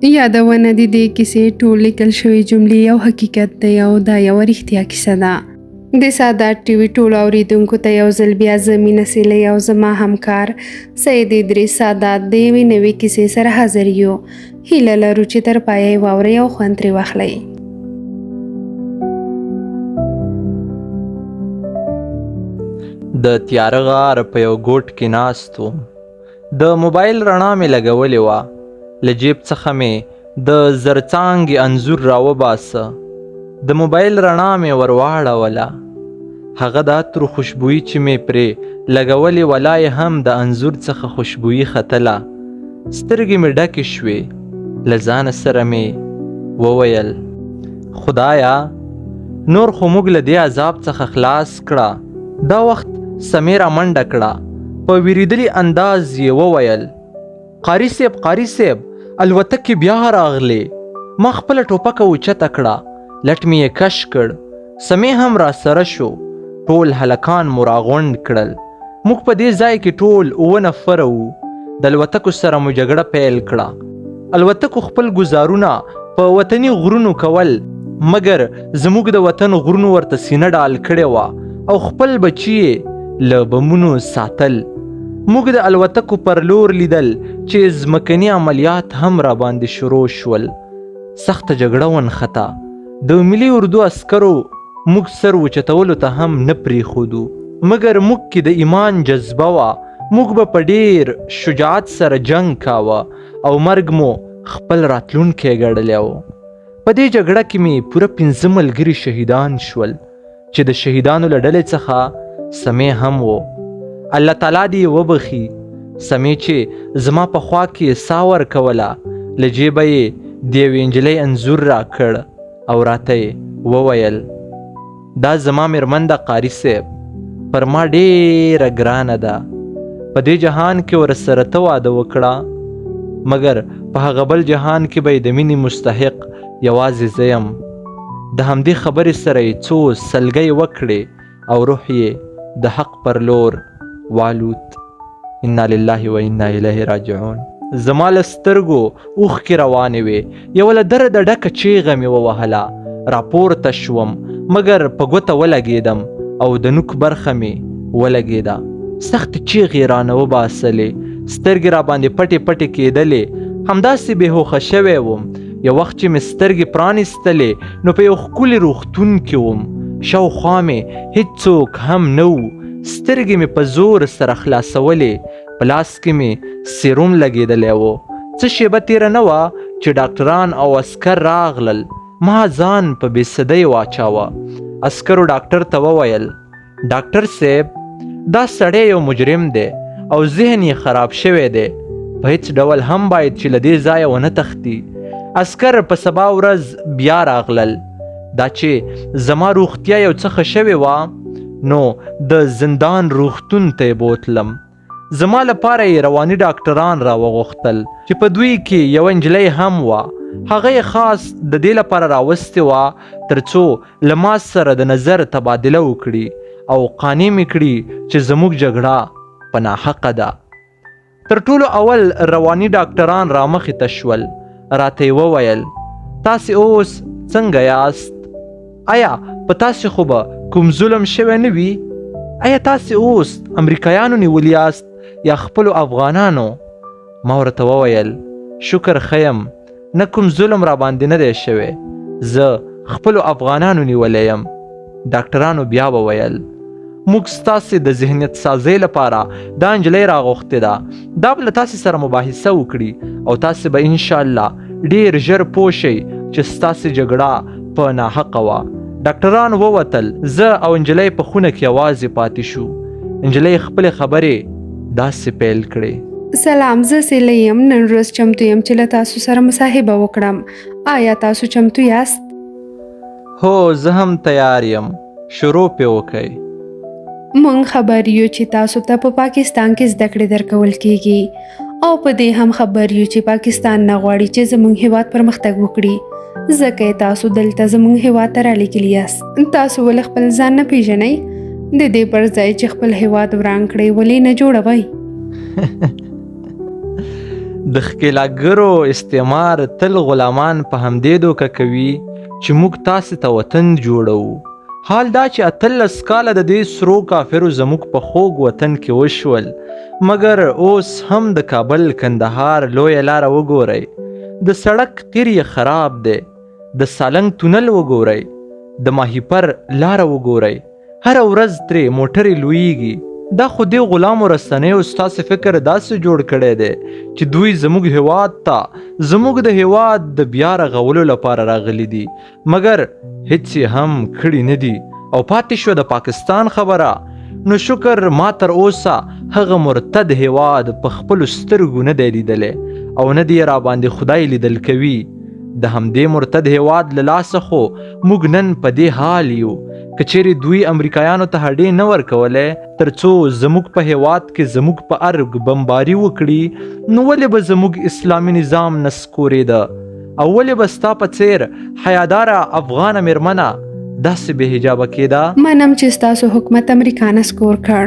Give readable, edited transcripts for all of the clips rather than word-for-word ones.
یادونه د دې کیسې ټول لیکل شوي جملې یو حقیقت دی او دا یوه رښتیا کیسه ده. د سادات ټي وي ټولو اورېدونکو ته یو ځل بیا زه مینه سیلۍ او زما همکار سید ادریس سادات د یوې نوې کیسې سره حاضر یو. هیله لرو چې تر پایه یې واورئ او خوند ترې واخلئ. د تیاره غار په یو ګوټ کې ناست وم. د موبایل رڼا مې لګولې وه. له جیب څخه مې د زرڅانګې انځور راوباسه. د موبایل رڼا مې ور واړوله. هغه د عطرو خوشبويي چې مې پرې لګولې وه لا یې هم د انځور څخه خوشبويي ختله. سترګې مې ډکې شوې. له ځانه سره مې وویل خدایا نور خو موږ له دې عذاب څخه خلاص کړه. دا وخت سمیرا منډه کړه. په ویریدلي انداز یې وویل قاري صیب الوتکې بیا راغلې. ما خپله ټوپکه اوچته کړه. لټ مې یې کش کړ. سمې هم را سره شو. ټول هلکان مو راغونډ کړل. موږ په دې ځای کې ټول 7 نفره وو. د الوتکو سره مو جګړه پیل کړه. الوتکو خپل ګزارونه په وطني غرونو کول مګر زموږ د وطن غرونو ورته سینه ډال کړې وه او خپل بچي یې له بمونو ساتل. موږ د الوتکو پر لور لیدل چې ځمکني عملیات هم را باندې شروع شول. سخته جګړه ونښته. د ملي اردو عسکرو موږ سر اوچتولو ته هم نه پرېښودو مګر موږ کې د ایمان جذبه وه. موږ به په ډېر شجاعت سره جنګ کاوه او مرګ مو خپل راتلونکی ګڼلی و. په دې جګړه کې مې پوره 15 ملګري شهیدان شول چې د شهیدانو له ډلې څخه سمې هم و. الله تعالی دې وبخي. سمې چې زما په خوا کې ساه ورکوله له جیبه یې د یوې نجلۍ انځور راکړ او راته یې وویل دا زما مېرمن ده قاري صیب. پر ما ډېره ګرانه ده. په دې جهان کې ورسره ته واده وکړه مګر په هغه بل جهان کې به د مینې مستحق یوازې زه یم. د همدې خبرې سره یې څو سلګۍ وکړې او روح یې د حق پر لور والوت. انا لله و انا الیه راجعون. زما له سترګو اوښکې روانې وې. یوه له درده ډکه چیغه مې ووهله. راپورته شوم مګر په ګوته ولګېدم او د نوک برخه مې ولګېده. سختې چیغې رانه وباسلې. سترګې را باندې پټې پټې کېدلې. همداسې بې هوښه شوی وم. یو وخت چې مې سترګې پرانیستلې نو په یو ښکلي روغتون کې وم. شاوخوا مې هیڅوک هم نه و. سترګې مې په زور سره خلاصولې. په لاس کې مې سیروم لګېدلی و. څه شیبه تېره نه وه چې ډاکټران او عسکر راغلل. ما ځان په بېسدۍ واچاوه. عسکرو ډاکټر ته وویل ډاکټر صاحب دا سړی یو مجرم دی او ذهن یې خراب شوی دی. په هیڅ ډول هم باید چې له دې ځایه ونه تښتي. عسکر په سبا ورځ بیا راغلل. دا چې زما روغتیا یو څه ښه شوې وه نو د زندان روغتون ته یې بوتلم. زما لپاره یې رواني ډاکټران راوغوښتل چې په دوی کې یوه نجلۍ هم وه. هغه یې خاص د دې لپاره راوستې وه تر څو له ما سره د نظر تبادله وکړي او قانع مې کړي چې زموږ جګړه په ناحقه ده. تر ټولو اول رواني ډاکټران رامخې ته شول. راته یې وویل تاسې اوس څنګه یاست؟ آیا په تاسې خو به کوم ظلم شوی نه وي؟ آیا تاسې اوس امریکایانو نیولي یاست یا خپلو افغانانو؟ ما ورته وویل شکر ښه یم. نه کوم ظلم را باندې نه دی شوی. زه خپلو افغانانو نیولی یم. ډاکټرانو بیا وویل موږ ستاسې د ذهنیت سازۍ لپاره دا نجلۍ راغوښتې ده. دا به له تاسې سره مباحثه وکړي او تاسې به انشاءالله ډېر ژر پوه شئ چې ستاسې جګړه په ناحقه وه. ډاکټران ووتل. زه او نجلۍ په خونه کې یوازې پاتې شو. نجلۍ خپلې خبرې داسې پیل کړې سلام زه سیلۍ یم. نن ورځ چمتو یم چې له تاسو سره مصاحبه وکړم. آیا تاسو چمتو یاست؟ هو زه هم تیار یم. شروع پې وکئ. مونږ خبر یو چې تاسو ته په پاکستان کې زده کړې درکول کیږي او په دې هم خبر یو چې پاکستان نه غواړي چې زموږ هیواد پرمختګ وکړي. ځکه تاسو دلته زموږ هیواد ته رالیږلي یاست. تاسو ولې خپل ځان نه پیژنئ؟ د دې پر ځای چې خپل هیواد وران کړئ ولې نه جوړوئ؟ د ښکېلاګرو استعمار تل غلامان په همدې دوکه کوي چې موږ تاسې ته وطن جوړوو. حال دا چې 18 کاله د دې سرو کافرو زموږ په خوږ وطن کې وشول، مګر اوس هم د کابل کندهار لویه لاره وګورئ، د سړک قیر یې خراب دی، د سالنګ تونل وګورئ، د ماهیپر لاره وګورئ، هره ورځ ترې موټرې لویږي. دا خو دې غلامو رسنیو ستاسې فکر داسې جوړ کړی دی چې دوی زموږ هیواد ته زموږ د هیواد د بیا رغولو لپاره راغلي دي، مګر هیڅ یې هم کړي نه دي او پاتې شوه د پاکستان خبره. نو شکر ما تر اوسه هغه مرتد هیواد په خپلو سترګو نه دی لیدلی او نه دی راباندې خدای لیدل کوي. د همدې مرتد هیواد له لاسه خو موږ نن په دې حال یو. که چیرې دوی امریکایانو ته هډې نه ورکولی تر څو زموږ په هیواد کې زموږ په ارګ بمباري وکړي، نو ولې به زموږ اسلامي نظام نه سکورېده او ولې به ستا په څیر حیاداره افغانه میرمنه داسې بې حجابه کېده؟ منم چې ستاسو حکومت امریکا نه سکور کړ،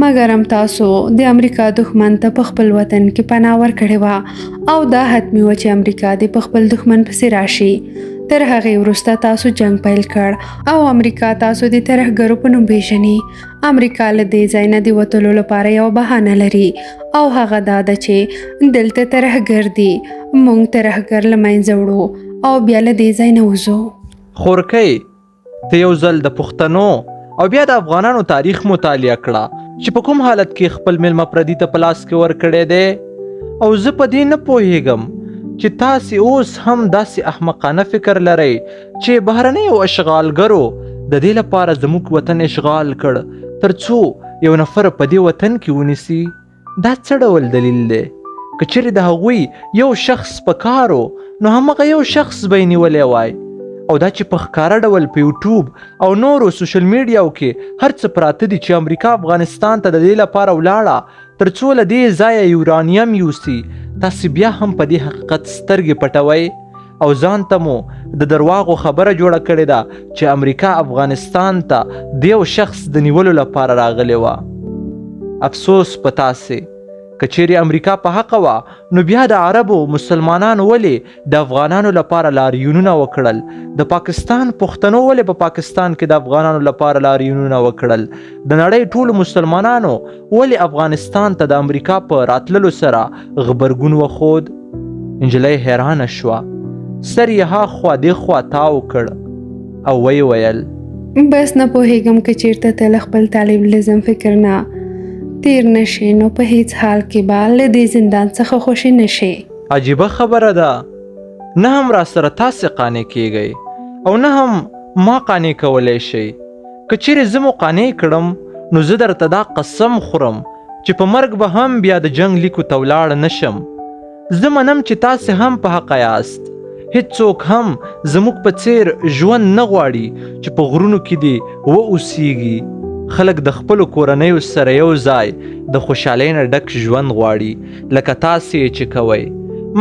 مګر هم تاسو د امریکا دښمن ته په خپل وطن کې پناه ورکړې وه او دا حتمي وه چې امریکا دې په خپل دښمن پسې راشي. تر هغې وروسته تاسو جنگ پیل کړ او امریکا تاسو د ترهګرو په نوم پیژني. امریکا له دې ځای نه د وتلو لپاره یو بهانه لري او هغه دا ده چې دلته ترهګر دي، موږ ترهګر له منځه وړو او بیا له دې ځای نه وځو. خورکۍ، ته یو ځل د پښتنو او بیا د افغانانو تاریخ مطالعه کړه چې په کوم حالت کې خپل میلمه پردي ته په لاس کې ورکړی دی، او زه په دې نه پوهیږم چې تاسې اوس هم داسې احمقانه فکر لرئ چې بهرنیو اشغالګرو د دې لپاره زموږ وطن اشغال کړ تر څو یو نفر په دې وطن کې ونیسي. دا څه ډول دلیل دی؟ که چیرې د هغوی یو شخص په کارو نو همغه یو شخص به یې نیولی وای، او دا چې په ښکاره ډول په یوټیوب او نورو سوشل میډیاو کې هر څه پراته دي چې امریکا افغانستان ته د دې لپاره ولاړه تر څو له دې ځایه یورانیم یوسي، تاسې بیا هم په دې حقیقت سترګې پټوئ او ځان ته مو د درواغو خبره جوړه کړې ده چې امریکا افغانستان ته د یو شخص د نیولو لپاره راغلی وه. افسوس په تاسې، که چیرې امریکا په حقه وه نو بیا د عربو مسلمانانو ولې د افغانانو لپاره لاریونونه وکړل؟ د پاکستان پښتنو ولې په پاکستان کې د افغانانو لپاره لاریونونه وکړل؟ د نړۍ ټولو مسلمانانو ولې افغانستان ته د امریکا په راتللو سره غبرګون وښود؟ نجلۍ حیرانه شوه، سر یې هاخوا دېخوا تاو کړ او ویې ویل بس نه پوهیږم که چیرته ته له خپل طالبالعلم فکر نه تیر نشي نو په هیڅ حال کې به له دې زندان څخه خوشي نشي. عجیبه خبره ده، نه هم را سره تاسې قانع کیږئ او نه هم ما قانع کولی شئ. که چیرې زه مو قانع کړم نو زه درته دا قسم خورم چې په مرګ به هم بیا د جنگ لیکو ته ولاړ نشم. زه منم چې تاسې هم په حقه یاست، هیڅوک هم زموږ په څیر ژوند نه غواړي چې په غرونو کې دې واوسیږي. خلک د خپلو کورنیو سره یو ځای د خوشحالۍ نه ډک ژوند غواړي لکه تاسې چې کوئ،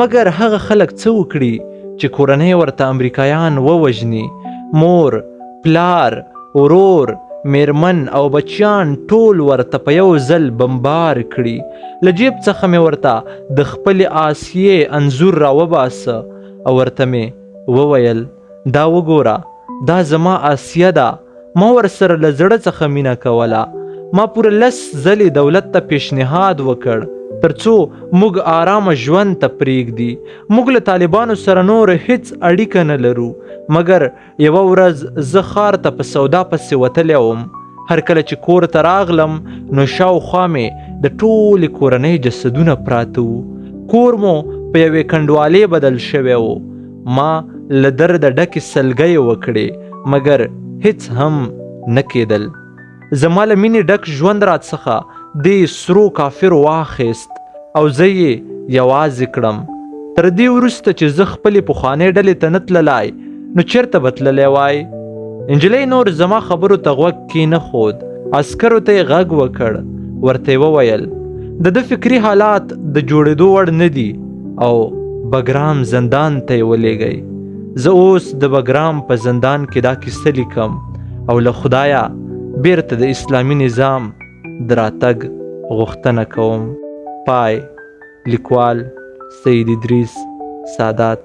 مګر هغه خلک څه وکړي چې کورنۍ ورته امریکایان ووژني، مور، پلار، ورور، میرمن او بچیان ټول ورته په یو ځل بمبار کړي. له جیب څخه مې ورته د خپلې آسیې انځور راوباسه او ورته مې وویل دا وګوره، دا زما آسیه ده. ما ورسره له زړه څخه مینه کوله. ما پوره 10 ځلې دولت ته پیشنهاد وکړ تر څو موږ آرامه ژوند ته پرېږدي. موږ له طالبانو سره نور هیڅ اړیکه نه لرو، مګر یوه ورځ زه ښار ته په سودا پسې وتلی وم. هر کله چې کور ته راغلم نو شاوخوا مې د ټولې کورنۍ جسدونه پراته وو. کور مو په یوې کنډوالې بدل شوی و. ما له درده ډکې سلګۍ وکړې، مګر هیڅ هم نه کېدل. زما له مینې ډک ژوند راڅخه دې سرو کافرو واخیست او زه یې یوازې کړم. تر دې وروسته چې زه خپلې پخوانۍ ډلې ته نه تللی نو چېرته به تللی وای؟ نجلۍ نور زما خبرو ته غوږ کېنښود. عسکرو ته یې غږ وکړ، ورته یې وویل د ده فکري حالات د جوړېدو وړ نه دي او بګرام زندان ته یې ولېږئ. زه اوس د بګرام په زندان کې دا کیسه لیکم او له خدایه بیرته د اسلامي نظام د راتګ غوښتنه کوم. پای، لیکوال سید ادریس سادات.